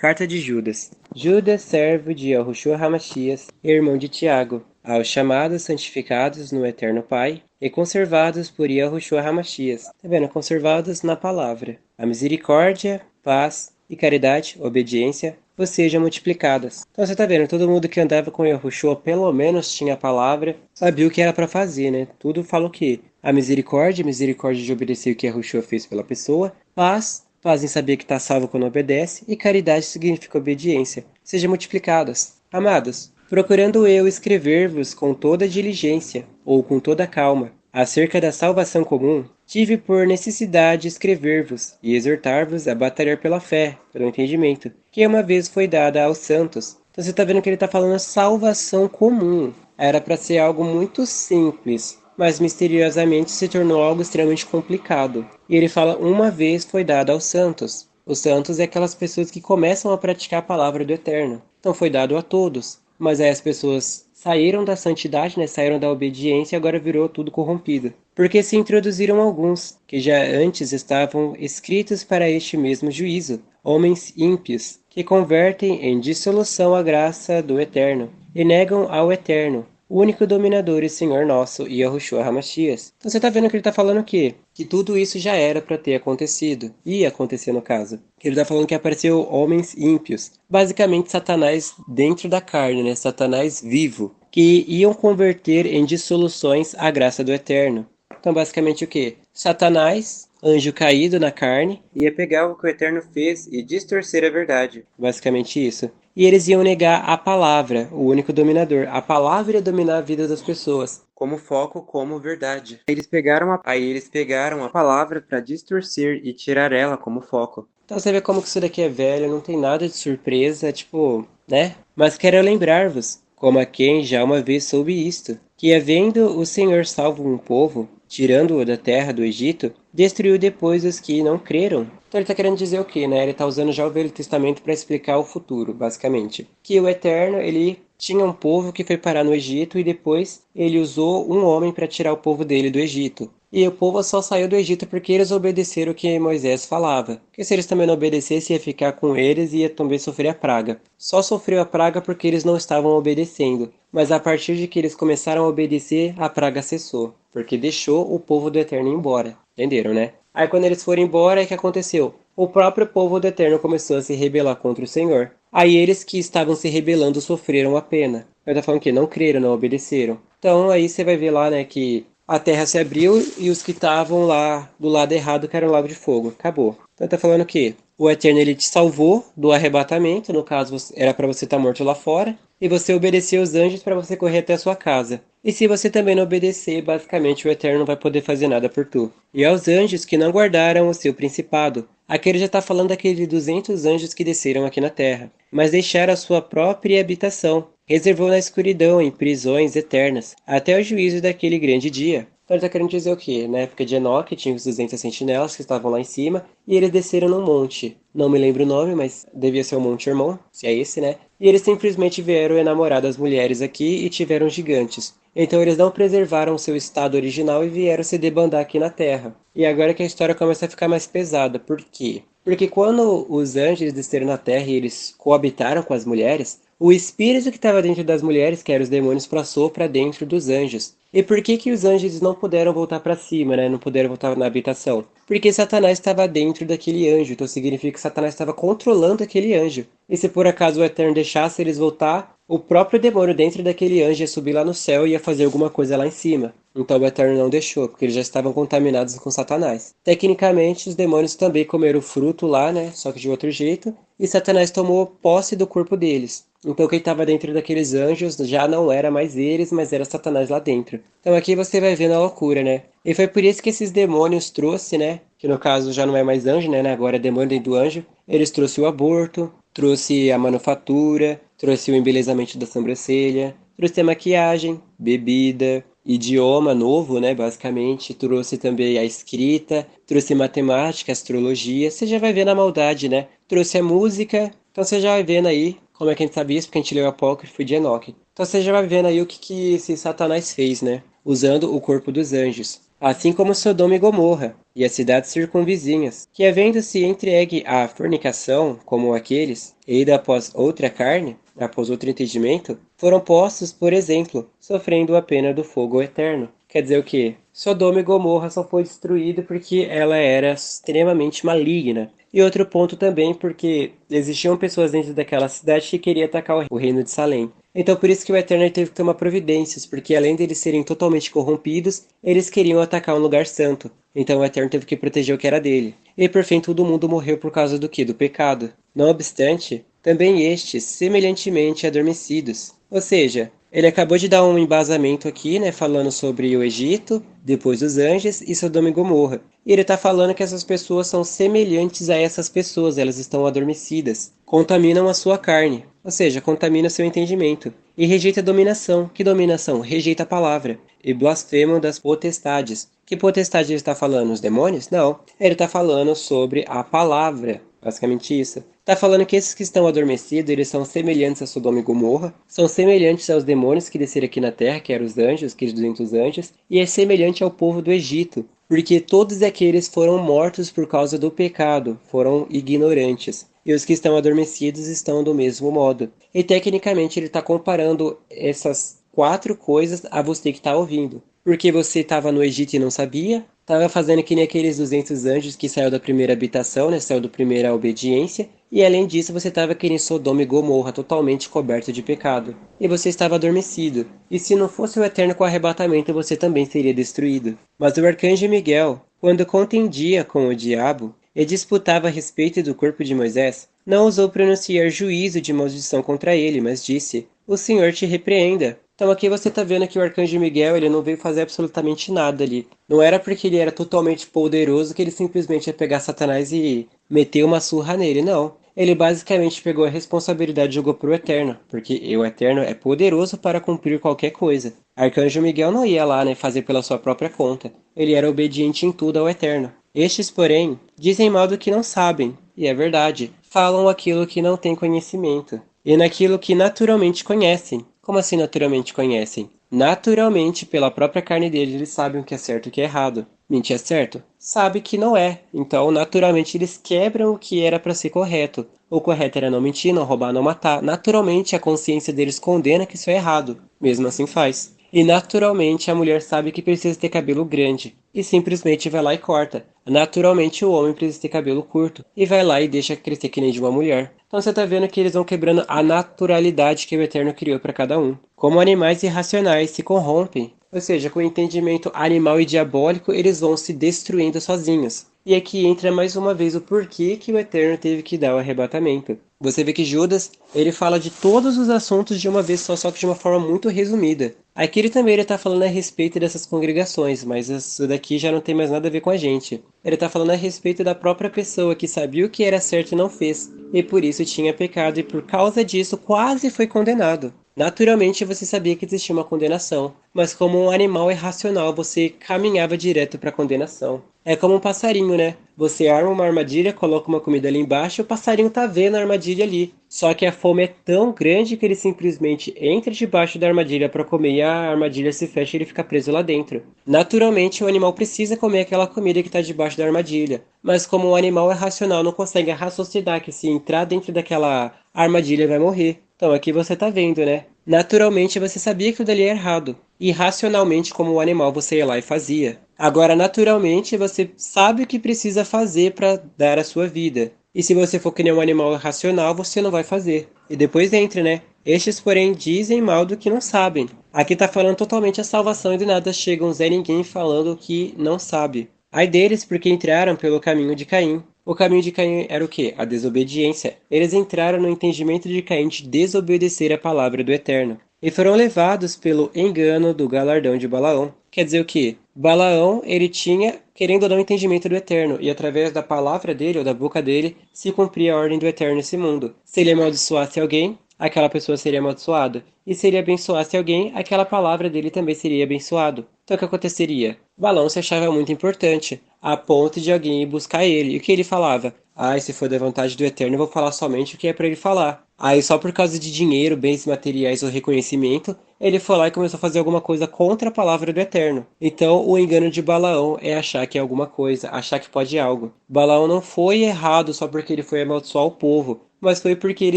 Carta de Judas. Judas, servo de Yahushua HaMashiach, irmão de Tiago, aos chamados, santificados no Eterno Pai e conservados por Yahushua HaMashiach. Tá vendo? Conservados na palavra. A misericórdia, paz e caridade, obediência, vos sejam multiplicadas. Então você tá vendo, todo mundo que andava com Yahushua pelo menos tinha a palavra, sabia o que era para fazer, né? Tudo fala o quê? A misericórdia de obedecer o que Yahushua fez pela pessoa, paz em saber que está salvo quando obedece, e caridade significa obediência. Sejam multiplicadas. Amados, procurando eu escrever-vos com toda diligência, ou com toda calma, acerca da salvação comum, tive por necessidade escrever-vos e exortar-vos a batalhar pela fé, pelo entendimento, que uma vez foi dada aos santos. Então você está vendo que ele está falando salvação comum. Era para ser algo muito simples, mas misteriosamente se tornou algo extremamente complicado. E ele fala, uma vez foi dado aos santos. Os santos é aquelas pessoas que começam a praticar a palavra do Eterno. Então foi dado a todos. Mas aí as pessoas saíram da santidade, né? Saíram da obediência e agora virou tudo corrompido. Porque se introduziram alguns, que já antes estavam escritos para este mesmo juízo, homens ímpios, que convertem em dissolução a graça do Eterno, e negam ao Eterno, o único dominador e Senhor nosso, Yahushua HaMashiach. Então você tá vendo que ele tá falando o quê? Que tudo isso já era para ter acontecido. Ia acontecer no caso. Ele tá falando que apareceu homens ímpios. Basicamente Satanás dentro da carne, né? Satanás vivo. Que iam converter em dissoluções a graça do Eterno. Então basicamente o quê? Satanás, anjo caído na carne, ia pegar o que o Eterno fez e distorcer a verdade. Basicamente isso. E eles iam negar a palavra, o único dominador. A palavra ia dominar a vida das pessoas, como foco, como verdade. Aí eles pegaram a palavra para distorcer e tirar ela como foco. Então você vê como que isso daqui é velho, não tem nada de surpresa, tipo, né? Mas quero lembrar-vos, como a quem já uma vez soube isto, que havendo o Senhor salvo um povo, tirando-o da terra do Egito, destruiu depois os que não creram. Então ele está querendo dizer o quê, né? Ele está usando já o Velho Testamento para explicar o futuro, basicamente. Que o Eterno, ele tinha um povo que foi parar no Egito e depois ele usou um homem para tirar o povo dele do Egito. E o povo só saiu do Egito porque eles obedeceram o que Moisés falava. Porque se eles também não obedecessem, ia ficar com eles e ia também sofrer a praga. Só sofreu a praga porque eles não estavam obedecendo. Mas a partir de que eles começaram a obedecer, a praga cessou. Porque deixou o povo do Eterno ir embora. Entenderam, né? Aí quando eles foram embora, o que aconteceu? O próprio povo do Eterno começou a se rebelar contra o Senhor. Aí eles que estavam se rebelando sofreram a pena. Eu tô falando que não creram, não obedeceram. Então aí você vai ver lá, né, que a terra se abriu e os que estavam lá do lado errado, que era o lago de fogo. Acabou. Então tá falando que o Eterno ele te salvou do arrebatamento, no caso era para você estar morto lá fora, e você obedeceu os anjos para você correr até a sua casa. E se você também não obedecer, basicamente o Eterno não vai poder fazer nada por tu. E aos anjos que não guardaram o seu principado. Aqui ele já está falando daqueles 200 anjos que desceram aqui na terra, mas deixaram a sua própria habitação. Reservou na escuridão, em prisões eternas, até o juízo daquele grande dia. Então ele está querendo dizer o quê? Na época de Enoque, tinha os 200 sentinelas que estavam lá em cima, e eles desceram num monte. Não me lembro o nome, mas devia ser o Monte Hermon, se é esse, né? E eles simplesmente vieram enamorar das mulheres aqui e tiveram gigantes. Então eles não preservaram seu estado original e vieram se debandar aqui na Terra. E agora que a história começa a ficar mais pesada. Por quê? Porque quando os anjos desceram na Terra e eles coabitaram com as mulheres, o espírito que estava dentro das mulheres, que eram os demônios, passou para dentro dos anjos. E por que que os anjos não puderam voltar para cima, né? Não puderam voltar na habitação? Porque Satanás estava dentro daquele anjo, então significa que Satanás estava controlando aquele anjo. E se por acaso o Eterno deixasse eles voltar, o próprio demônio dentro daquele anjo ia subir lá no céu e ia fazer alguma coisa lá em cima. Então o Eterno não deixou, porque eles já estavam contaminados com Satanás. Tecnicamente, os demônios também comeram o fruto lá, né? Só que de outro jeito. E Satanás tomou posse do corpo deles. Então quem estava dentro daqueles anjos já não era mais eles, mas era Satanás lá dentro. Então aqui você vai vendo a loucura, né? E foi por isso que esses demônios trouxe, né? Que no caso já não é mais anjo, né? Agora é demônio dentro do anjo. Eles trouxeram o aborto, trouxe a manufatura, trouxe o embelezamento da sobrancelha, trouxe a maquiagem, bebida, idioma novo, né? Basicamente, trouxe também a escrita, trouxe matemática, astrologia. Você já vai vendo a maldade, né? Trouxe a música. Então você já vai vendo aí como é que a gente sabe isso, porque a gente leu Apócrifo de Enoque. Então você já vai vendo aí o que esse Satanás fez, né? Usando o corpo dos anjos. assim como Sodoma e Gomorra, e as cidades circunvizinhas, que havendo-se entregue à fornicação, como aqueles, e ida após outra carne, após outro entendimento, foram postos, por exemplo, sofrendo a pena do fogo eterno. Quer dizer o quê? Sodoma e Gomorra só foi destruída porque ela era extremamente maligna. E outro ponto também porque existiam pessoas dentro daquela cidade que queriam atacar o reino de Salém. Então por isso que o Eterno teve que tomar providências, porque além deles serem totalmente corrompidos, eles queriam atacar um lugar santo. Então o Eterno teve que proteger o que era dele. E por fim todo mundo morreu por causa do que? Do pecado. Não obstante, também estes, semelhantemente adormecidos. Ou seja, ele acabou de dar um embasamento aqui, né, falando sobre o Egito, depois os anjos e Sodoma e Gomorra. E ele está falando que essas pessoas são semelhantes a essas pessoas, elas estão adormecidas, contaminam a sua carne, ou seja, contamina seu entendimento, e rejeita a dominação. Que dominação? Rejeita a palavra, e blasfemam das potestades. Que potestade ele está falando? Os demônios? Não, ele está falando sobre a palavra. Basicamente isso. Está falando que esses que estão adormecidos, eles são semelhantes a Sodoma e Gomorra, são semelhantes aos demônios que desceram aqui na terra, que eram os anjos, aqueles 200 anjos, e é semelhante ao povo do Egito, porque todos aqueles foram mortos por causa do pecado, foram ignorantes. E os que estão adormecidos estão do mesmo modo. E tecnicamente ele está comparando essas quatro coisas a você que está ouvindo. Porque você estava no Egito e não sabia, estava fazendo que nem aqueles 200 anjos que saiu da primeira habitação, né, saiu da primeira obediência, e além disso você estava querendo Sodoma e Gomorra totalmente coberto de pecado. E você estava adormecido. E se não fosse o Eterno com o arrebatamento, você também seria destruído. Mas o arcanjo Miguel, quando contendia com o diabo, e disputava a respeito do corpo de Moisés, não ousou pronunciar juízo de maldição contra ele, mas disse: O Senhor te repreenda. Então aqui você está vendo que o arcanjo Miguel ele não veio fazer absolutamente nada ali. Não era porque ele era totalmente poderoso que ele simplesmente ia pegar Satanás e meter uma surra nele, não. Ele basicamente pegou a responsabilidade e jogou pro Eterno, porque o Eterno é poderoso para cumprir qualquer coisa. Arcanjo Miguel não ia lá, né, fazer pela sua própria conta. Ele era obediente em tudo ao Eterno. Estes, porém, dizem mal do que não sabem, e é verdade, falam aquilo que não têm conhecimento, e naquilo que naturalmente conhecem. Como assim naturalmente conhecem? Naturalmente, pela própria carne deles, eles sabem o que é certo e o que é errado. Mentir é certo? Sabe que não é. Então, naturalmente, eles quebram o que era para ser correto. O correto era não mentir, não roubar, não matar. Naturalmente, a consciência deles condena que isso é errado. Mesmo assim faz. E naturalmente a mulher sabe que precisa ter cabelo grande e simplesmente vai lá e corta. Naturalmente o homem precisa ter cabelo curto e vai lá e deixa crescer que nem de uma mulher. Então você tá vendo que eles vão quebrando a naturalidade que o Eterno criou para cada um. Como animais irracionais se corrompem, ou seja, com o entendimento animal e diabólico, eles vão se destruindo sozinhos. E aqui entra mais uma vez o porquê que o Eterno teve que dar o arrebatamento. Você vê que Judas, ele fala de todos os assuntos de uma vez só que de uma forma muito resumida. Aqui ele está falando a respeito dessas congregações, mas isso daqui já não tem mais nada a ver com a gente. Ele está falando a respeito da própria pessoa que sabia o que era certo e não fez, e por isso tinha pecado e por causa disso quase foi condenado. Naturalmente você sabia que existia uma condenação, mas como um animal irracional você caminhava direto para a condenação. É como um passarinho, né? Você arma uma armadilha, coloca uma comida ali embaixo e o passarinho tá vendo a armadilha ali. Só que a fome é tão grande que ele simplesmente entra debaixo da armadilha para comer e a armadilha se fecha e ele fica preso lá dentro. Naturalmente o animal precisa comer aquela comida que está debaixo da armadilha, mas como o animal é racional, não consegue raciocinar que se entrar dentro daquela armadilha vai morrer. Então aqui você tá vendo, né? Naturalmente você sabia que aquilo dali é errado. E racionalmente, como um animal, você ia lá e fazia. Agora, naturalmente, você sabe o que precisa fazer para dar a sua vida. E se você for que nem um animal racional, você não vai fazer. E depois entra, né? Estes, porém, dizem mal do que não sabem. Aqui tá falando totalmente a salvação e de nada chega um Zé Ninguém falando o que não sabe. Ai deles porque entraram pelo caminho de Caim. O caminho de Caim era o quê? A desobediência. Eles entraram no entendimento de Caim de desobedecer a palavra do Eterno. E foram levados pelo engano do galardão de Balaão. Quer dizer o quê? Balaão, ele tinha, querendo ou não, entendimento do Eterno. E através da palavra dele, ou da boca dele, se cumpria a ordem do Eterno nesse mundo. Se ele amaldiçoasse alguém, aquela pessoa seria amaldiçoada. E se ele abençoasse alguém, aquela palavra dele também seria abençoado. Então o que aconteceria? Balaão se achava muito importante, a ponto de alguém ir buscar ele. E o que ele falava? Se for da vontade do Eterno, eu vou falar somente o que é para ele falar. Aí só por causa de dinheiro, bens materiais ou reconhecimento, ele foi lá e começou a fazer alguma coisa contra a palavra do Eterno. Então, o engano de Balaão é achar que é alguma coisa, achar que pode algo. Balaão não foi errado só porque ele foi amaldiçoar o povo, mas foi porque ele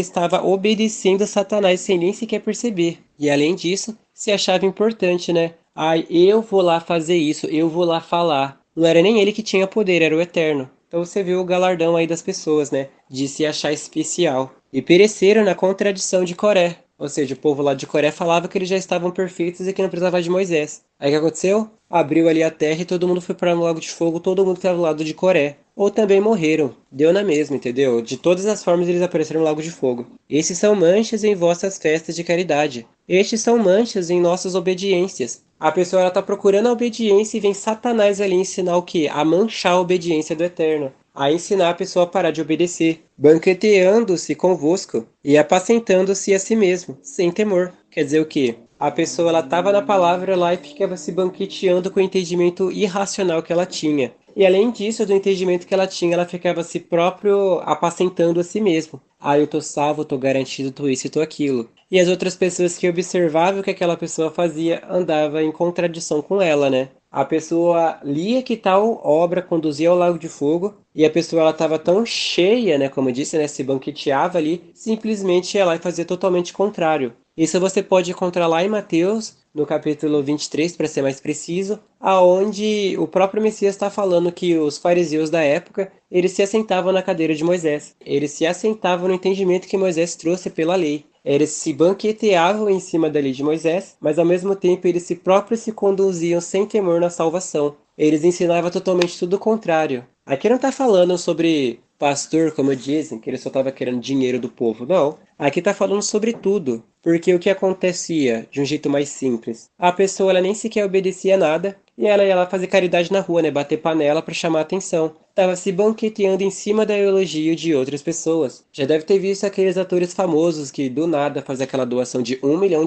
estava obedecendo a Satanás sem nem sequer perceber. E além disso, se achava importante, né? Ai, eu vou lá fazer isso, eu vou lá falar. Não era nem ele que tinha poder, era o Eterno. Então você viu o galardão aí das pessoas, né? De se achar especial. E pereceram na contradição de Coré. Ou seja, o povo lá de Coré falava que eles já estavam perfeitos e que não precisava de Moisés. Aí o que aconteceu? Abriu ali a terra e todo mundo foi para o lago de fogo, todo mundo que estava do lado de Coré. Ou também morreram. Deu na mesma, entendeu? De todas as formas eles apareceram no lago de fogo. Esses são manchas em vossas festas de caridade. Estes são manchas em nossas obediências. A pessoa ela tá procurando a obediência e vem Satanás ali ensinar o quê? A manchar a obediência do Eterno. A ensinar a pessoa a parar de obedecer, banqueteando-se convosco e apacentando-se a si mesmo, sem temor. Quer dizer o quê? A pessoa ela estava na palavra lá e ficava se banqueteando com o entendimento irracional que ela tinha. E além disso, do entendimento que ela tinha, ela ficava se próprio apacentando a si mesmo. Ah, eu tô salvo, tô garantido, tô isso e tô aquilo. E as outras pessoas que observavam o que aquela pessoa fazia andava em contradição com ela, né? A pessoa lia que tal obra conduzia ao lago de fogo e a pessoa ela estava tão cheia, né, como eu disse, né, se banqueteava ali, simplesmente ia lá e fazia totalmente contrário. Isso você pode encontrar lá em Mateus, no capítulo 23, para ser mais preciso, aonde o próprio Messias está falando que os fariseus da época, eles se assentavam na cadeira de Moisés. Eles se assentavam no entendimento que Moisés trouxe pela lei. Eles se banqueteavam em cima da lei de Moisés, mas ao mesmo tempo eles se próprios se conduziam sem temor na salvação. Eles ensinavam totalmente tudo o contrário. Aqui não está falando sobre pastor, como dizem, que ele só estava querendo dinheiro do povo. Não. Aqui está falando sobre tudo. Porque o que acontecia, de um jeito mais simples, a pessoa ela nem sequer obedecia nada e ela ia lá fazer caridade na rua, né? Bater panela para chamar atenção. Tava se banqueteando em cima da elogio de outras pessoas. Já deve ter visto aqueles atores famosos que do nada fazem aquela doação de US$ 1 milhão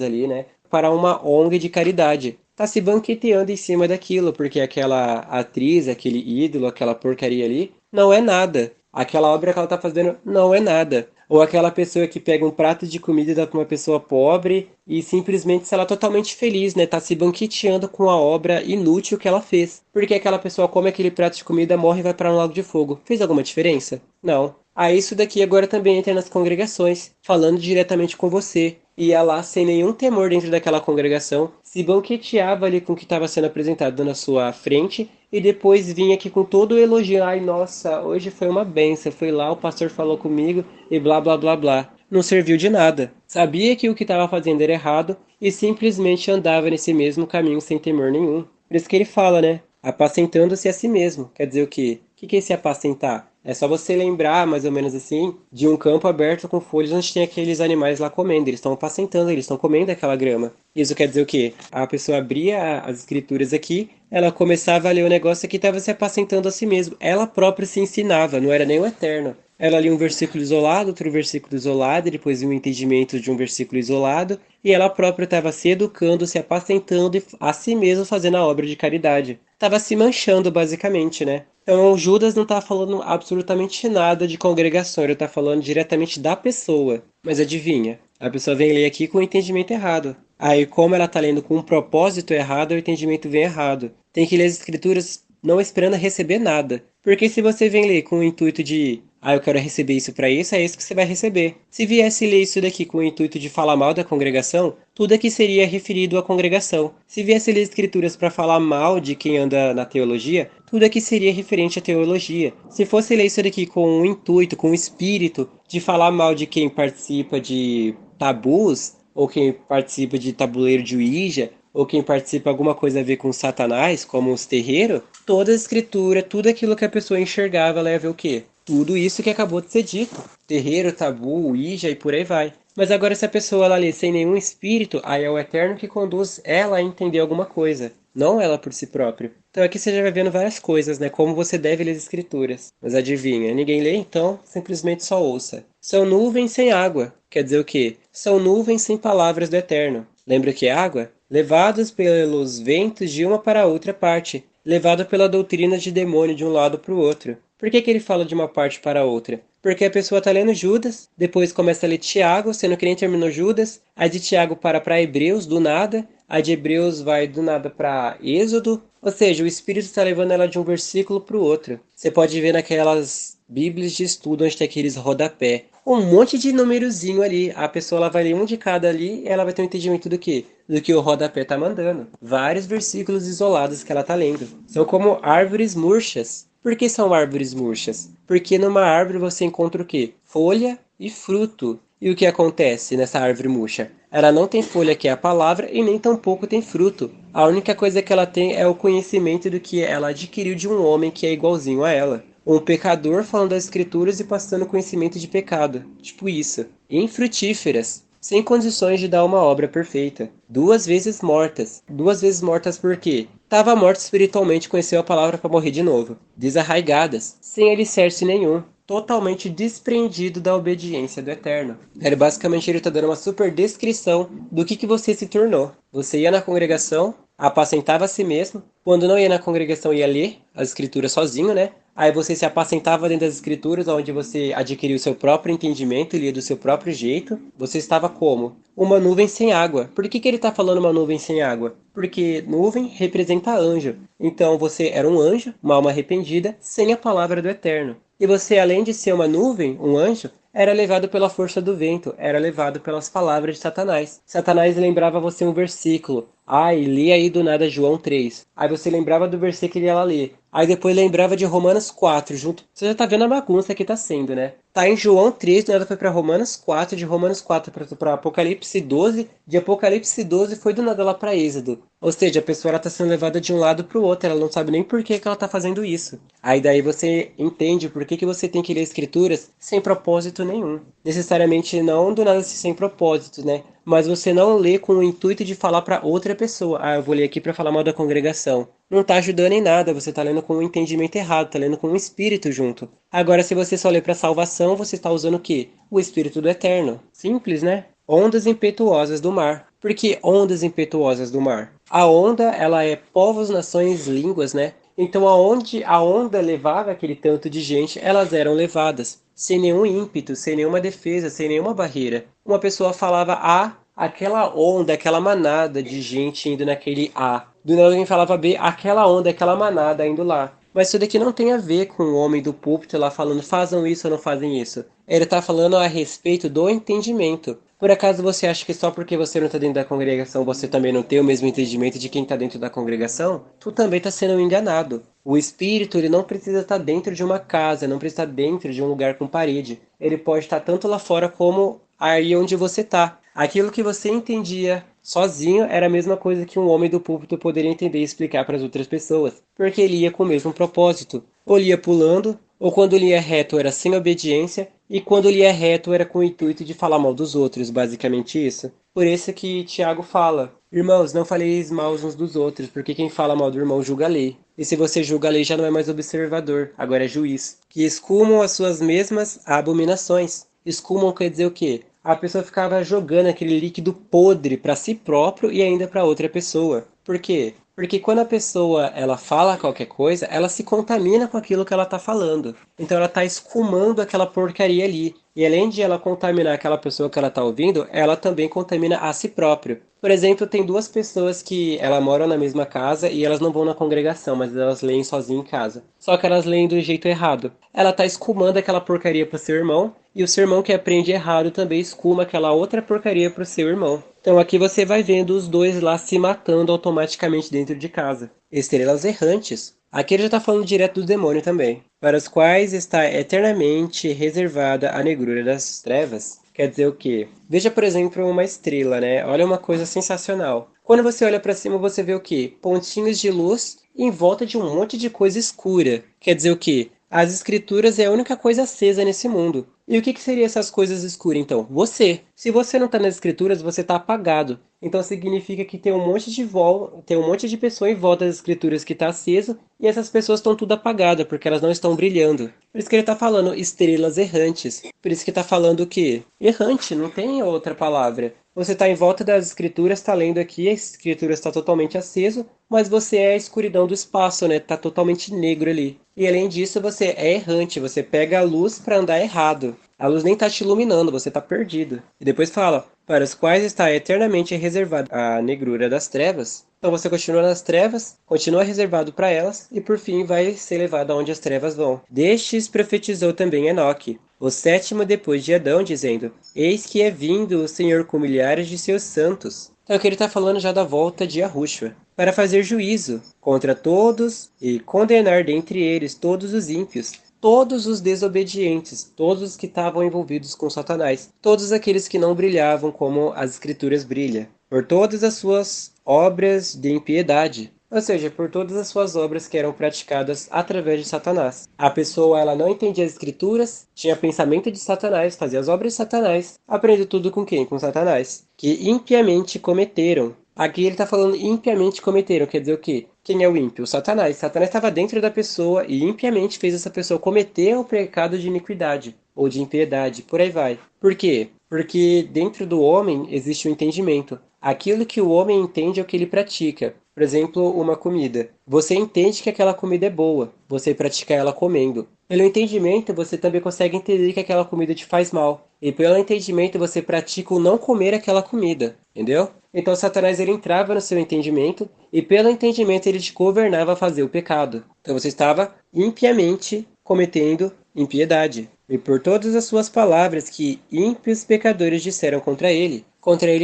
ali, né? Para uma ONG de caridade. Tá se banqueteando em cima daquilo, porque aquela atriz, aquele ídolo, aquela porcaria ali, não é nada. Aquela obra que ela tá fazendo não é nada. Ou aquela pessoa que pega um prato de comida e dá para uma pessoa pobre e simplesmente, sei lá, totalmente feliz, né? Tá se banqueteando com a obra inútil que ela fez. Porque aquela pessoa come aquele prato de comida, morre e vai para um lago de fogo. Fez alguma diferença? Não. Aí isso daqui agora também entra nas congregações, falando diretamente com você. Ia lá sem nenhum temor dentro daquela congregação, se banqueteava ali com o que estava sendo apresentado na sua frente e depois vinha aqui com todo o elogio. Ai, nossa, hoje foi uma benção. Fui lá, o pastor falou comigo e blá blá blá blá. Não serviu de nada. Sabia que o que estava fazendo era errado e simplesmente andava nesse mesmo caminho sem temor nenhum. Por isso que ele fala, né? Apacentando-se a si mesmo. Quer dizer o quê? O que é esse apacentar? É só você lembrar, mais ou menos assim, de um campo aberto com folhas onde tem aqueles animais lá comendo. Eles estão apacentando, eles estão comendo aquela grama. Isso quer dizer o quê? A pessoa abria as escrituras aqui, ela começava a ler o negócio que estava se apacentando a si mesmo. Ela própria se ensinava, não era nem o eterno. Ela lia um versículo isolado, outro versículo isolado, e depois um entendimento de um versículo isolado, e ela própria estava se educando, se apacentando e a si mesma fazendo a obra de caridade. Estava se manchando, basicamente, né? Então, Judas não está falando absolutamente nada de congregação, ele está falando diretamente da pessoa. Mas adivinha, a pessoa vem ler aqui com o entendimento errado. Aí, como ela está lendo com um propósito errado, o entendimento vem errado. Tem que ler as escrituras não esperando receber nada. Porque se você vem ler com o intuito de, eu quero receber isso para isso, é isso que você vai receber. Se viesse ler isso daqui com o intuito de falar mal da congregação, tudo aqui seria referido à congregação. Se viesse ler escrituras para falar mal de quem anda na teologia, tudo aqui seria referente à teologia. Se fosse ler isso daqui com o intuito, com o espírito de falar mal de quem participa de tabus, ou quem participa de tabuleiro de Ouija, ou quem participa alguma coisa a ver com Satanás, como os terreiros, toda a escritura, tudo aquilo que a pessoa enxergava, ela ia ver o quê? Tudo isso que acabou de ser dito. Terreiro, tabu, Ouija e por aí vai. Mas agora se a pessoa ela lê sem nenhum espírito, aí é o Eterno que conduz ela a entender alguma coisa, não ela por si própria. Então aqui você já vai vendo várias coisas, né? Como você deve ler as escrituras. Mas adivinha, ninguém lê então, simplesmente só ouça. São nuvens sem água. Quer dizer o quê? São nuvens sem palavras do Eterno. Lembra o que é água? Levados pelos ventos de uma para outra parte, levado pela doutrina de demônio de um lado para o outro. Por que que ele fala de uma parte para a outra? Porque a pessoa está lendo Judas, depois começa a ler Tiago, sendo que nem terminou Judas, a de Tiago para Hebreus do nada, a de Hebreus vai do nada para Êxodo, ou seja, o Espírito está levando ela de um versículo para o outro. Você pode ver naquelas bíblias de estudo onde tem aqueles rodapé. Um monte de númerozinho ali. A pessoa ela vai ler um de cada ali e ela vai ter um entendimento do quê? Do que o rodapé tá mandando. Vários versículos isolados que ela tá lendo. São como árvores murchas. Por que são árvores murchas? Porque numa árvore você encontra o quê? Folha e fruto. E o que acontece nessa árvore murcha? Ela não tem folha, que é a palavra, e nem tampouco tem fruto. A única coisa que ela tem é o conhecimento do que ela adquiriu de um homem que é igualzinho a ela. Um pecador falando das escrituras e passando conhecimento de pecado. Tipo isso. Infrutíferas. Sem condições de dar uma obra perfeita. Duas vezes mortas. Duas vezes mortas por quê? Tava morto espiritualmente, conheceu a palavra para morrer de novo. Desarraigadas. Sem alicerce nenhum. Totalmente desprendido da obediência do Eterno. Basicamente ele está dando uma super descrição do que você se tornou. Você ia na congregação, apacentava a si mesmo. Quando não ia na congregação, ia ler as escrituras sozinho, né? Aí você se apacentava dentro das escrituras, onde você adquiriu o seu próprio entendimento e lia do seu próprio jeito. Você estava como? Uma nuvem sem água. Por que ele está falando uma nuvem sem água? Porque nuvem representa anjo. Então você era um anjo, uma alma arrependida, sem a palavra do Eterno. E você, além de ser uma nuvem, um anjo, era levado pela força do vento, era levado pelas palavras de Satanás. Satanás lembrava você um versículo. Ai, lê aí do nada João 3. Aí você lembrava do versículo que ele ia ler. Aí depois lembrava de Romanos 4 junto. Você já tá vendo a bagunça que tá sendo, né? Tá em João 3, do nada foi pra Romanos 4, de Romanos 4 pra Apocalipse 12, de Apocalipse 12 foi do nada lá pra Êxodo. Ou seja, a pessoa ela tá sendo levada de um lado pro outro, ela não sabe nem por que ela tá fazendo isso. Aí daí você entende por que você tem que ler escrituras sem propósito nenhum. Necessariamente não do nada sem propósito, né? Mas você não lê com o intuito de falar para outra pessoa. Ah, eu vou ler aqui para falar mal da congregação. Não tá ajudando em nada, você tá lendo com um entendimento errado, tá lendo com um espírito junto. Agora, se você só lê para salvação, você está usando o quê? O espírito do eterno. Simples, né? Ondas impetuosas do mar. Por que ondas impetuosas do mar? A onda, ela é povos, nações, línguas, né? Então, aonde a onda levava aquele tanto de gente, elas eram levadas, sem nenhum ímpeto, sem nenhuma defesa, sem nenhuma barreira. Uma pessoa falava A, aquela onda, aquela manada de gente indo naquele A. Do nada alguém falava B, aquela onda, aquela manada indo lá. Mas isso daqui não tem a ver com o homem do púlpito lá falando façam isso ou não fazem isso. Ele está falando a respeito do entendimento. Por acaso você acha que só porque você não está dentro da congregação você também não tem o mesmo entendimento de quem está dentro da congregação? Tu também está sendo enganado. O espírito ele não precisa estar dentro de uma casa, não precisa estar dentro de um lugar com parede. Ele pode estar tanto lá fora como aí onde você está. Aquilo que você entendia sozinho era a mesma coisa que um homem do púlpito poderia entender e explicar para as outras pessoas, porque ele ia com o mesmo propósito. Ou ele ia pulando, ou quando ele ia reto era sem obediência, e quando ele ia reto era com o intuito de falar mal dos outros, basicamente isso. Por isso que Tiago fala, irmãos, não faleis mal uns dos outros, porque quem fala mal do irmão julga a lei. E se você julga a lei já não é mais observador, agora é juiz. Que escumam as suas mesmas abominações. Escumam quer dizer o quê? A pessoa ficava jogando aquele líquido podre para si próprio e ainda para outra pessoa. Por quê? Porque quando a pessoa ela fala qualquer coisa, ela se contamina com aquilo que ela está falando. Então ela está escumando aquela porcaria ali. E além de ela contaminar aquela pessoa que ela está ouvindo, ela também contamina a si próprio. Por exemplo, tem duas pessoas que elas moram na mesma casa e elas não vão na congregação, mas elas leem sozinhas em casa. Só que elas leem do jeito errado. Ela está escumando aquela porcaria pro seu irmão e o seu irmão que aprende errado também escuma aquela outra porcaria pro seu irmão. Então aqui você vai vendo os dois lá se matando automaticamente dentro de casa. Estrelas errantes. Aqui ele já está falando direto do demônio também. Para os quais está eternamente reservada a negrura das trevas. Quer dizer o quê? Veja, por exemplo, uma estrela, né? Olha uma coisa sensacional. Quando você olha para cima, você vê o quê? Pontinhos de luz em volta de um monte de coisa escura. Quer dizer o quê? As escrituras é a única coisa acesa nesse mundo. E o que seriam essas coisas escuras, então? Você. Se você não está nas escrituras, você está apagado. Então significa que tem um monte de pessoa em volta das escrituras que está aceso e essas pessoas estão tudo apagadas, porque elas não estão brilhando. Por isso que ele está falando estrelas errantes. Por isso que está falando o quê? Errante, não tem outra palavra. Você está em volta das escrituras, está lendo aqui, a escritura está totalmente aceso, mas você é a escuridão do espaço, né? Está totalmente negro ali. E além disso, você é errante, você pega a luz para andar errado. A luz nem está te iluminando, você está perdido. E depois fala, para os quais está eternamente reservada a negrura das trevas. Então você continua nas trevas, continua reservado para elas, e por fim vai ser levado aonde as trevas vão. Destes profetizou também Enoque, o sétimo depois de Adão, dizendo: Eis que é vindo o Senhor com milhares de seus santos. Então aqui ele está falando já da volta de Yahushua, para fazer juízo contra todos e condenar dentre eles todos os ímpios, todos os desobedientes, todos os que estavam envolvidos com Satanás, todos aqueles que não brilhavam como as Escrituras brilham, por todas as suas obras de impiedade, ou seja, por todas as suas obras que eram praticadas através de Satanás. A pessoa ela não entendia as Escrituras, tinha pensamento de Satanás, fazia as obras de Satanás, aprendeu tudo com quem? Com Satanás, que impiamente cometeram. Aqui ele está falando impiamente cometeram, quer dizer o quê? Quem é o ímpio? O Satanás. Satanás estava dentro da pessoa e impiamente fez essa pessoa cometer o pecado de iniquidade ou de impiedade, por aí vai. Por quê? Porque dentro do homem existe o entendimento. Aquilo que o homem entende é o que ele pratica. Por exemplo, uma comida. Você entende que aquela comida é boa, você pratica ela comendo. Pelo entendimento, você também consegue entender que aquela comida te faz mal. E pelo entendimento, você pratica o não comer aquela comida, entendeu? Então Satanás ele entrava no seu entendimento e pelo entendimento ele te governava a fazer o pecado. Então você estava impiamente cometendo impiedade. E por todas as suas palavras que ímpios pecadores disseram contra ele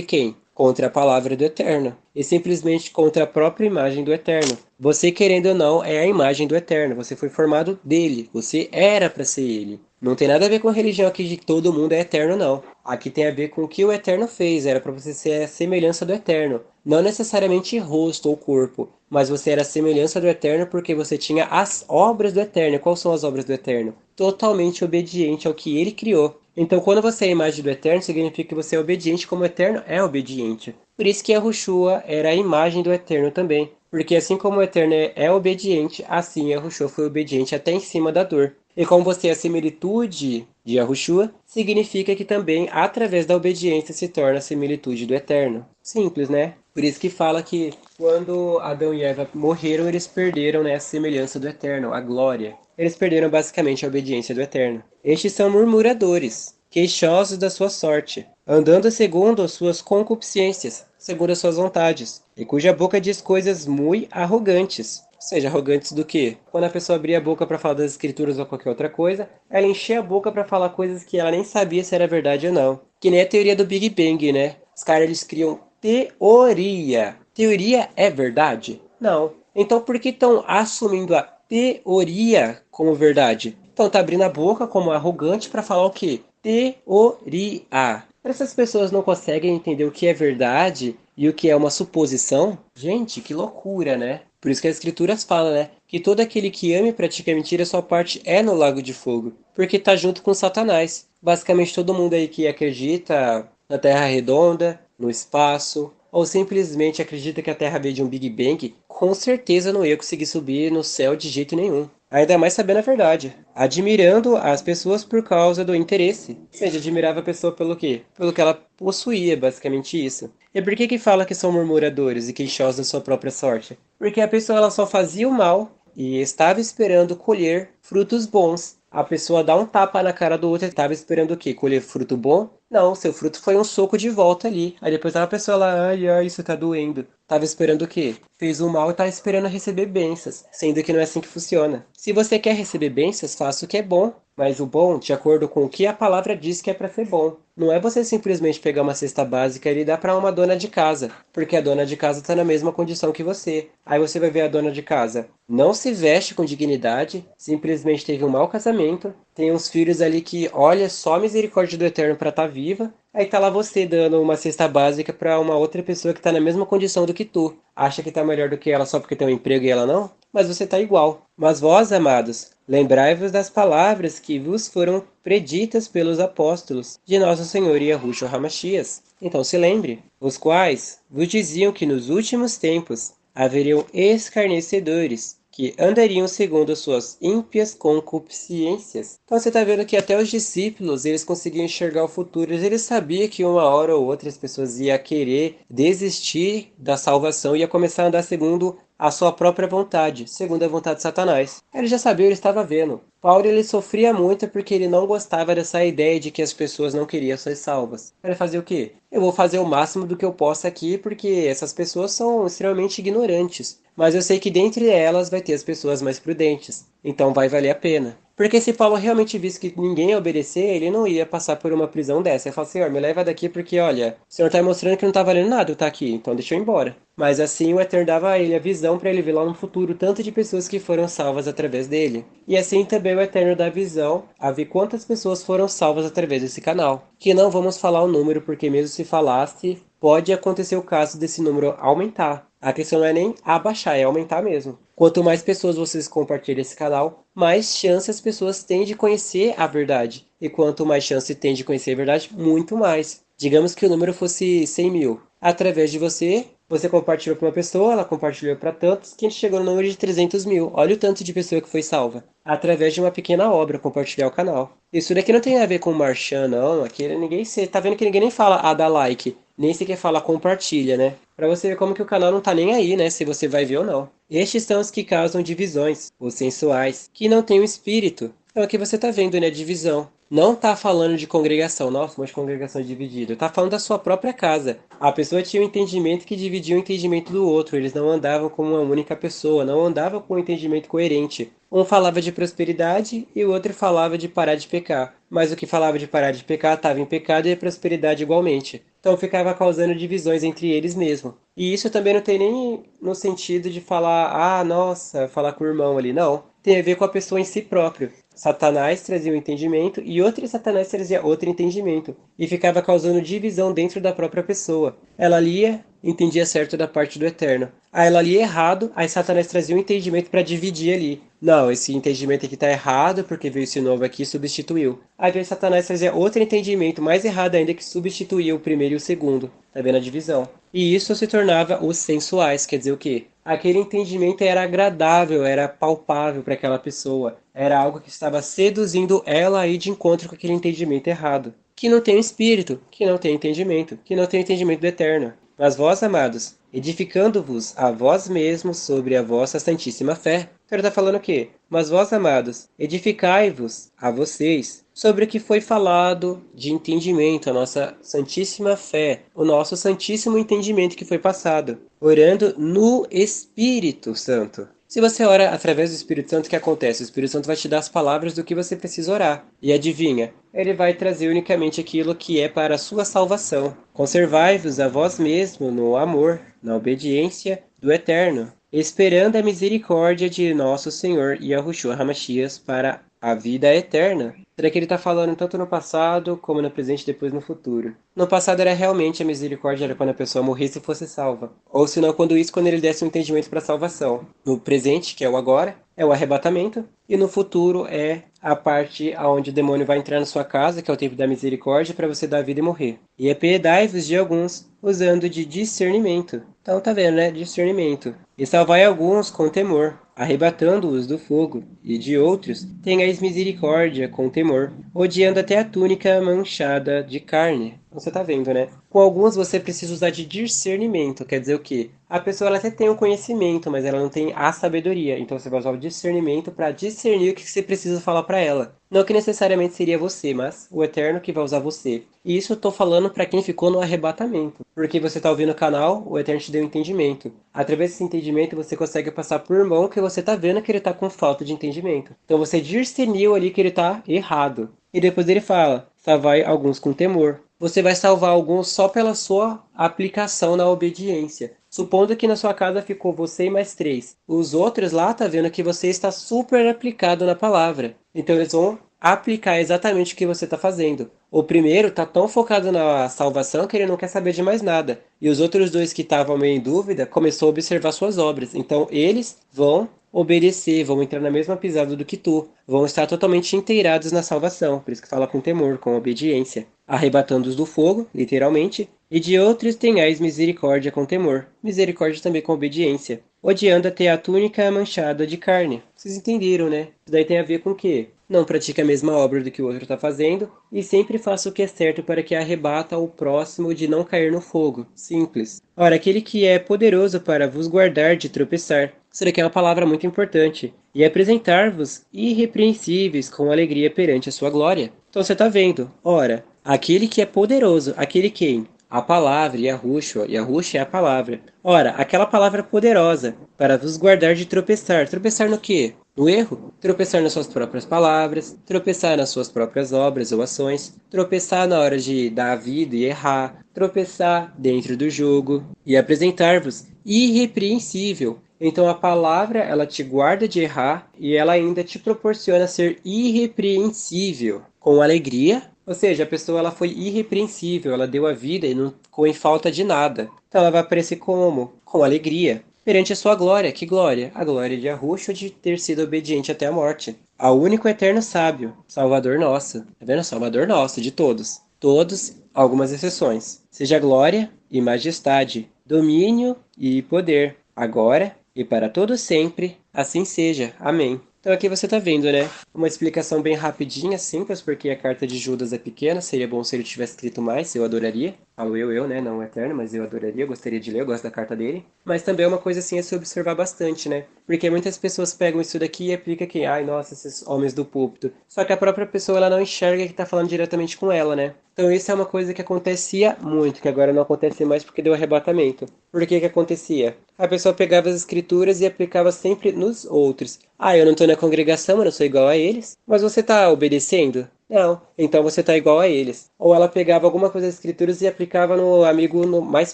quem? Contra a palavra do Eterno, e simplesmente contra a própria imagem do Eterno. Você, querendo ou não, é a imagem do Eterno, você foi formado dele, você era para ser ele. Não tem nada a ver com a religião aqui de que todo mundo é eterno, não. Aqui tem a ver com o que o Eterno fez, era para você ser a semelhança do Eterno. Não necessariamente rosto ou corpo, mas você era a semelhança do Eterno porque você tinha as obras do Eterno. Quais são as obras do Eterno? Totalmente obediente ao que ele criou. Então, quando você é a imagem do Eterno, significa que você é obediente como o Eterno é obediente. Por isso que Yahushua era a imagem do Eterno também. Porque assim como o Eterno é obediente, assim Yahushua foi obediente até em cima da dor. E como você é a similitude de Yahushua, significa que também, através da obediência, se torna a similitude do Eterno. Simples, né? Por isso que fala que quando Adão e Eva morreram, eles perderam, né, a semelhança do Eterno, a glória. Eles perderam basicamente a obediência do Eterno. Estes são murmuradores, queixosos da sua sorte, andando segundo as suas concupiscências, segundo as suas vontades, e cuja boca diz coisas muito arrogantes. Ou seja, arrogantes do quê? Quando a pessoa abria a boca para falar das escrituras ou qualquer outra coisa, ela enchia a boca para falar coisas que ela nem sabia se era verdade ou não. Que nem a teoria do Big Bang, né? Os caras eles criam teoria. Teoria é verdade? Não. Então por que estão assumindo a teoria como verdade? Então tá abrindo a boca como arrogante para falar o quê? Teoria. Essas pessoas não conseguem entender o que é verdade e o que é uma suposição? Gente, que loucura, né? Por isso que as escrituras falam, né? Que todo aquele que ama e pratica mentira, sua parte é no lago de fogo. Porque tá junto com Satanás. Basicamente todo mundo aí que acredita na Terra redonda, no espaço, ou simplesmente acredita que a Terra veio de um Big Bang, com certeza não ia conseguir subir no céu de jeito nenhum. Ainda mais sabendo a verdade. Admirando as pessoas por causa do interesse. Ou seja, admirava a pessoa pelo quê? Pelo que ela possuía, basicamente isso. E por que que fala que são murmuradores e queixosos da sua própria sorte? Porque a pessoa ela só fazia o mal e estava esperando colher frutos bons. A pessoa dá um tapa na cara do outro e estava esperando o quê? Colher fruto bom? Não, seu fruto foi um soco de volta ali. Aí depois a pessoa lá, ai, ai, isso tá doendo. Tava esperando o quê? Fez o mal e tá esperando receber bênçãos, sendo que não é assim que funciona. Se você quer receber bênçãos, faça o que é bom, mas o bom, de acordo com o que a palavra diz que é para ser bom. Não é você simplesmente pegar uma cesta básica e dar para uma dona de casa, porque a dona de casa está na mesma condição que você. Aí você vai ver a dona de casa não se veste com dignidade, simplesmente teve um mau casamento, tem uns filhos ali que, olha, só a misericórdia do Eterno para estar viva. Aí tá lá você dando uma cesta básica para uma outra pessoa que tá na mesma condição do que tu. Acha que tá melhor do que ela só porque tem um emprego e ela não? Mas você tá igual. Mas vós, amados, lembrai-vos das palavras que vos foram preditas pelos apóstolos de nosso Senhor Yahushua Hamashias. Então se lembre, os quais vos diziam que nos últimos tempos haveriam escarnecedores, que andariam segundo suas ímpias concupiscências. Então você está vendo que até os discípulos, eles conseguiam enxergar o futuro, eles sabiam que uma hora ou outra as pessoas iam querer desistir da salvação e ia começar a andar segundo a sua própria vontade, segundo a vontade de Satanás. Ele já sabia, ele estava vendo. Paulo ele sofria muito porque ele não gostava dessa ideia de que as pessoas não queriam ser salvas. Ele fazia o quê? Eu vou fazer o máximo do que eu posso aqui porque essas pessoas são extremamente ignorantes. Mas eu sei que dentre elas vai ter as pessoas mais prudentes. Então vai valer a pena. Porque se Paulo realmente visse que ninguém ia obedecer, ele não ia passar por uma prisão dessa. Ele fala, Senhor, me leva daqui porque, olha, o Senhor está mostrando que não está valendo nada eu estar aqui, então deixa eu ir embora. Mas assim o Eterno dava a ele a visão para ele ver lá no futuro tanto de pessoas que foram salvas através dele. E assim também o Eterno dá a visão a ver quantas pessoas foram salvas através desse canal. Que não vamos falar o número, porque mesmo se falasse, pode acontecer o caso desse número aumentar. A questão não é nem abaixar, é aumentar mesmo. Quanto mais pessoas vocês compartilham esse canal, mais chance as pessoas têm de conhecer a verdade. E quanto mais chance tem de conhecer a verdade, muito mais. Digamos que o número fosse 100 mil. Através de você, você compartilhou para uma pessoa, ela compartilhou para tantos, que a gente chegou no número de 300 mil. Olha o tanto de pessoa que foi salva. Através de uma pequena obra, compartilhar o canal. Isso daqui não tem a ver com marchand, não. Aqui ninguém tá vendo que ninguém nem fala dá like. Nem sequer fala compartilha, né? Pra você ver como que o canal não tá nem aí, né? Se você vai ver ou não. Estes são os que causam divisões, os sensuais, que não têm o espírito. Então aqui você tá vendo, né? Divisão. Não tá falando de congregação. Nossa, mas congregação dividida. Tá falando da sua própria casa. A pessoa tinha um entendimento que dividia o entendimento do outro. Eles não andavam como uma única pessoa. Não andavam com um entendimento coerente. Um falava de prosperidade e o outro falava de parar de pecar. Mas o que falava de parar de pecar estava em pecado e a prosperidade igualmente. Então ficava causando divisões entre eles mesmo. E isso também não tem nem no sentido de falar, nossa, falar com o irmão ali. Não. Tem a ver com a pessoa em si próprio. Satanás trazia um entendimento e outro Satanás trazia outro entendimento. E ficava causando divisão dentro da própria pessoa. Ela lia, entendia certo da parte do Eterno. Aí ela lia errado, aí Satanás trazia um entendimento para dividir ali. Não, esse entendimento aqui está errado porque veio esse novo aqui e substituiu. Aí veio Satanás trazer outro entendimento mais errado ainda que substituía o primeiro e o segundo. Tá vendo a divisão? E isso se tornava os sensuais, quer dizer o quê? Aquele entendimento era agradável, era palpável para aquela pessoa. Era algo que estava seduzindo ela a ir de encontro com aquele entendimento errado. Que não tem espírito, que não tem entendimento, que não tem entendimento do eterno. Mas vós, amados, edificando-vos a vós mesmos sobre a vossa santíssima fé. Então ele está falando o quê? Mas vós, amados, edificai-vos a vocês sobre o que foi falado de entendimento, a nossa santíssima fé, o nosso santíssimo entendimento que foi passado, orando no Espírito Santo. Se você ora através do Espírito Santo, o que acontece? O Espírito Santo vai te dar as palavras do que você precisa orar. E adivinha? Ele vai trazer unicamente aquilo que é para a sua salvação. Conservai-vos a vós mesmo no amor, na obediência do Eterno, esperando a misericórdia de nosso Senhor Yahushua Hamashiach para a vida eterna. Será que ele está falando tanto no passado, como no presente e depois no futuro? No passado era realmente a misericórdia, era quando a pessoa morresse e fosse salva. Ou se não, quando ele desse um entendimento para a salvação. No presente, que é o agora, é o arrebatamento. E no futuro é a parte onde o demônio vai entrar na sua casa, que é o tempo da misericórdia, para você dar vida e morrer. E apiedai-vos de alguns, usando de discernimento. Então tá vendo, né? Discernimento. E salvai alguns com temor, arrebatando-os do fogo, e de outros tenhais misericórdia com temor, odiando até a túnica manchada de carne. Você tá vendo, né? Com alguns você precisa usar de discernimento, quer dizer o quê? A pessoa ela até tem o conhecimento, mas ela não tem a sabedoria. Então você vai usar o discernimento para discernir o que você precisa falar para ela. Não que necessariamente seria você, mas o Eterno que vai usar você. E isso eu tô falando para quem ficou no arrebatamento. Porque você tá ouvindo o canal, o Eterno te deu entendimento. Através desse entendimento você consegue passar por irmão que você tá vendo que ele tá com falta de entendimento. Então você discerniu ali que ele tá errado. E depois ele fala, salvai alguns com temor. Você vai salvar alguns só pela sua aplicação na obediência. Supondo que na sua casa ficou você e mais 3. Os outros lá tá vendo que você está super aplicado na palavra. Então eles vão aplicar exatamente o que você está fazendo. O primeiro está tão focado na salvação que ele não quer saber de mais nada. E os outros dois que estavam meio em dúvida começou a observar suas obras. Então eles vão obedecer, vão entrar na mesma pisada do que tu, vão estar totalmente inteirados na salvação, por isso que fala com temor, com obediência, arrebatando-os do fogo, literalmente, e de outros tenhais misericórdia com temor, misericórdia também com obediência. odiando até a túnica manchada de carne. Vocês entenderam, né? Isso daí tem a ver com o quê? Não pratique a mesma obra do que o outro está fazendo e sempre faça o que é certo para que arrebata o próximo de não cair no fogo. Simples. Ora, aquele que é poderoso para vos guardar de tropeçar. Isso daqui é uma palavra muito importante. E apresentar-vos irrepreensíveis com alegria perante a sua glória. Então você está vendo. Ora, aquele que é poderoso, aquele quem? A palavra, Yahushua. Yahushua é a palavra. Ora, aquela palavra poderosa para vos guardar de tropeçar. Tropeçar no quê? No erro? Tropeçar nas suas próprias palavras, tropeçar nas suas próprias obras ou ações, tropeçar na hora de dar a vida e errar, tropeçar dentro do jogo e apresentar-vos irrepreensível. Então a palavra, ela te guarda de errar e ela ainda te proporciona ser irrepreensível com alegria. Ou seja, a pessoa ela foi irrepreensível, ela deu a vida e não ficou em falta de nada. Então ela vai aparecer como? Com alegria. Perante a sua glória. Que glória? A glória de Yahushua de ter sido obediente até a morte. Ao único eterno sábio, Salvador nosso. Tá vendo? Salvador nosso, de todos. Todos, algumas exceções. Seja glória e majestade, domínio e poder, agora e para todo sempre, assim seja. Amém. Então aqui você está vendo, né? Uma explicação bem rapidinha, simples, porque a carta de Judas é pequena, seria bom se ele tivesse escrito mais, eu adoraria. Falo eu, né? Não o Eterno, mas eu adoraria, eu gostaria de ler, eu gosto da carta dele. Mas também é uma coisa assim a se observar bastante, né? Porque muitas pessoas pegam isso daqui e aplicam que, ai, nossa, esses homens do púlpito. Só que a própria pessoa, ela não enxerga que está falando diretamente com ela, né? Então isso é uma coisa que acontecia muito, que agora não acontece mais porque deu arrebatamento. Por que que acontecia? A pessoa pegava as escrituras e aplicava sempre nos outros. Ah, eu não estou na congregação, eu não sou igual a eles. Mas você está obedecendo? Não, então você está igual a eles. Ou ela pegava alguma coisa das escrituras e aplicava no amigo mais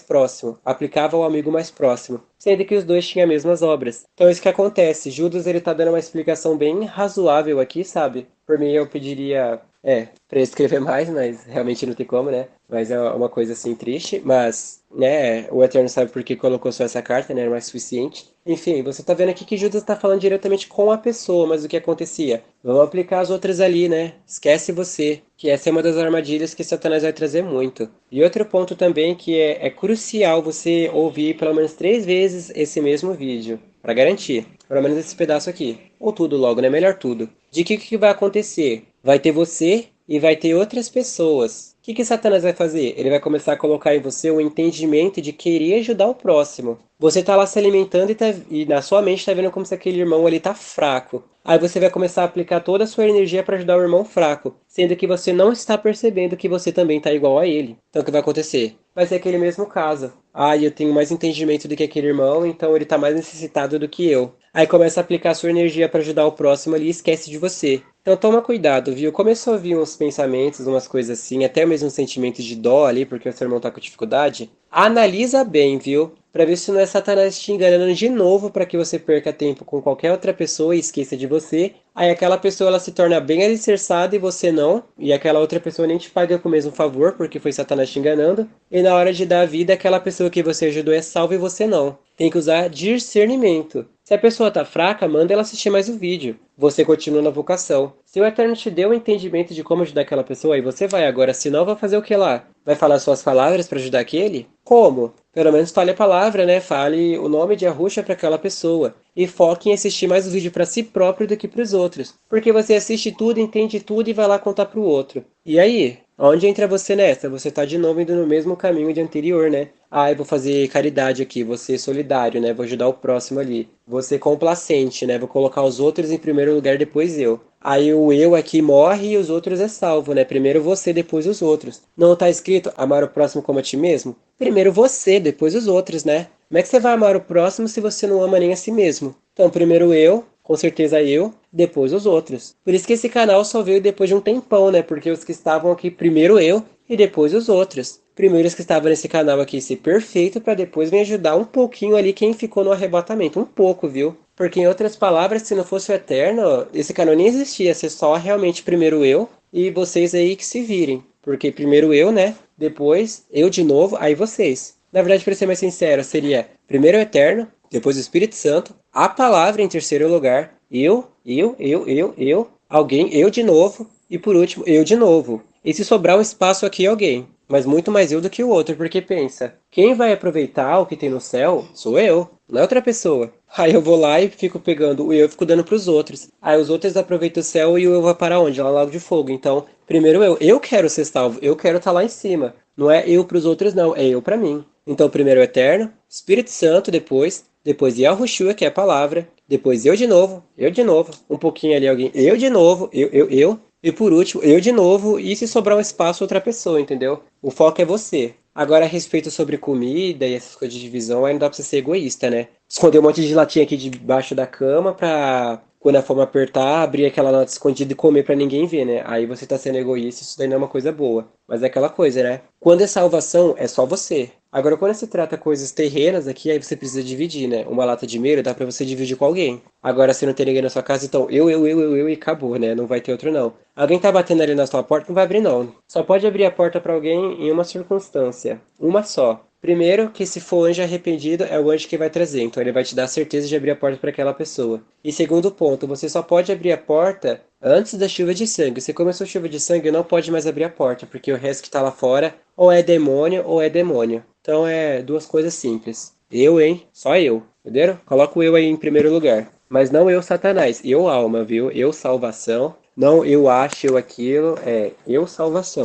próximo. Aplicava ao amigo mais próximo. Sendo que os dois tinham as mesmas obras. Então é isso que acontece. Judas ele tá dando uma explicação bem razoável aqui, sabe? Por mim eu pediria, para escrever mais, mas realmente não tem como, né? Mas é uma coisa assim triste, mas, né, o Eterno sabe por que colocou só essa carta, né? Não é suficiente. Enfim, você tá vendo aqui que Judas tá falando diretamente com a pessoa, mas o que acontecia? Vamos aplicar as outras ali, né? Esquece você, que essa é uma das armadilhas que Satanás vai trazer muito. E outro ponto também que é crucial você ouvir pelo menos 3 vezes esse mesmo vídeo, para garantir. Pelo menos esse pedaço aqui. Ou tudo logo, né? Melhor tudo. De que vai acontecer? Vai ter você e vai ter outras pessoas. O que Satanás vai fazer? Ele vai começar a colocar em você o entendimento de querer ajudar o próximo. Você tá lá se alimentando e na sua mente tá vendo como se aquele irmão ali tá fraco. Aí você vai começar a aplicar toda a sua energia para ajudar o irmão fraco, sendo que você não está percebendo que você também tá igual a ele. Então o que vai acontecer? Vai ser aquele mesmo caso. Ah, eu tenho mais entendimento do que aquele irmão, então ele tá mais necessitado do que eu. Aí começa a aplicar sua energia para ajudar o próximo ali e esquece de você. Então toma cuidado, viu? Começou a vir uns pensamentos, umas coisas assim, até mesmo um sentimento de dó ali, porque o seu irmão tá com dificuldade. Analisa bem, viu? Pra ver se não é Satanás te enganando de novo para que você perca tempo com qualquer outra pessoa e esqueça de você. Aí aquela pessoa ela se torna bem alicerçada e você não. E aquela outra pessoa nem te paga com o mesmo favor porque foi Satanás te enganando. E na hora de dar a vida, aquela pessoa que você ajudou é salva e você não. Tem que usar discernimento. Se a pessoa tá fraca, manda ela assistir mais o vídeo. Você continua na vocação. Se o Eterno te deu o entendimento de como ajudar aquela pessoa, aí você vai agora. Senão, vai fazer o que lá? Vai falar suas palavras para ajudar aquele? Como? Pelo menos fale a palavra, né? Fale o nome de Yahushua para aquela pessoa. E foque em assistir mais o vídeo para si próprio do que para os outros. Porque você assiste tudo, entende tudo e vai lá contar para o outro. E aí? Onde entra você nessa? Você tá de novo indo no mesmo caminho de anterior, né? Ah, eu vou fazer caridade aqui, vou ser solidário, né? Vou ajudar o próximo ali. Vou ser complacente, né? Vou colocar os outros em primeiro lugar, depois eu. Aí o eu aqui morre e os outros é salvo, né? Primeiro você, depois os outros. Não tá escrito amar o próximo como a ti mesmo? Primeiro você, depois os outros, né? Como é que você vai amar o próximo se você não ama nem a si mesmo? Então, primeiro eu, com certeza eu, depois os outros. Por isso que esse canal só veio depois de um tempão, né? Porque os que estavam aqui, primeiro eu e depois os outros. Primeiro os que estavam nesse canal aqui ser perfeito para depois me ajudar um pouquinho ali quem ficou no arrebatamento. Um pouco, viu? Porque em outras palavras, se não fosse o Eterno, esse canal nem existia. Ia ser só realmente primeiro eu e vocês aí que se virem. Porque primeiro eu, né? Depois eu de novo, aí vocês. Na verdade, para ser mais sincero, seria primeiro o Eterno, depois o Espírito Santo, a palavra em terceiro lugar, eu, alguém, eu de novo, e por último, eu de novo. E se sobrar um espaço aqui, alguém. Mas muito mais eu do que o outro, porque pensa, quem vai aproveitar o que tem no céu sou eu. não é outra pessoa. Aí eu vou lá e fico pegando o eu e fico dando pros outros. Aí os outros aproveitam o céu e o eu vai para onde? Lá no Lago de Fogo. Então, primeiro eu quero ser salvo, eu quero estar lá em cima. Não é eu pros outros, não, é eu para mim. Então, primeiro o Eterno, Espírito Santo depois Yahushua, que é a palavra, depois eu de novo, um pouquinho ali alguém, eu de novo, e por último, eu de novo, e se sobrar um espaço, outra pessoa, entendeu? O foco é você. Agora, a respeito sobre comida e essas coisas de divisão, aí não dá pra você ser egoísta, né? Esconder um monte de latinha aqui debaixo da cama pra, quando a fome apertar, abrir aquela lata escondida e comer pra ninguém ver, né? Aí você tá sendo egoísta, isso daí não é uma coisa boa. Mas é aquela coisa, né? Quando é salvação, é só você. Agora, quando se trata coisas terrenas aqui, aí você precisa dividir, né? Uma lata de milho dá pra você dividir com alguém. Agora, se não tem ninguém na sua casa, então eu e acabou, né? Não vai ter outro não. Alguém tá batendo ali na sua porta, não vai abrir não. Só pode abrir a porta pra alguém em uma circunstância. Uma só. Primeiro, que se for anjo arrependido, é o anjo que vai trazer. Então ele vai te dar a certeza de abrir a porta para aquela pessoa. E segundo ponto, você só pode abrir a porta antes da chuva de sangue. Se começou a chuva de sangue, não pode mais abrir a porta, porque o resto que está lá fora ou é demônio ou é demônio. Então é duas coisas simples. Eu, hein? Só eu. Entenderam? Coloca o eu aí em primeiro lugar. Mas não eu, Satanás. Eu, alma, viu? Eu, salvação. Não eu acho, eu aquilo. É eu, salvação.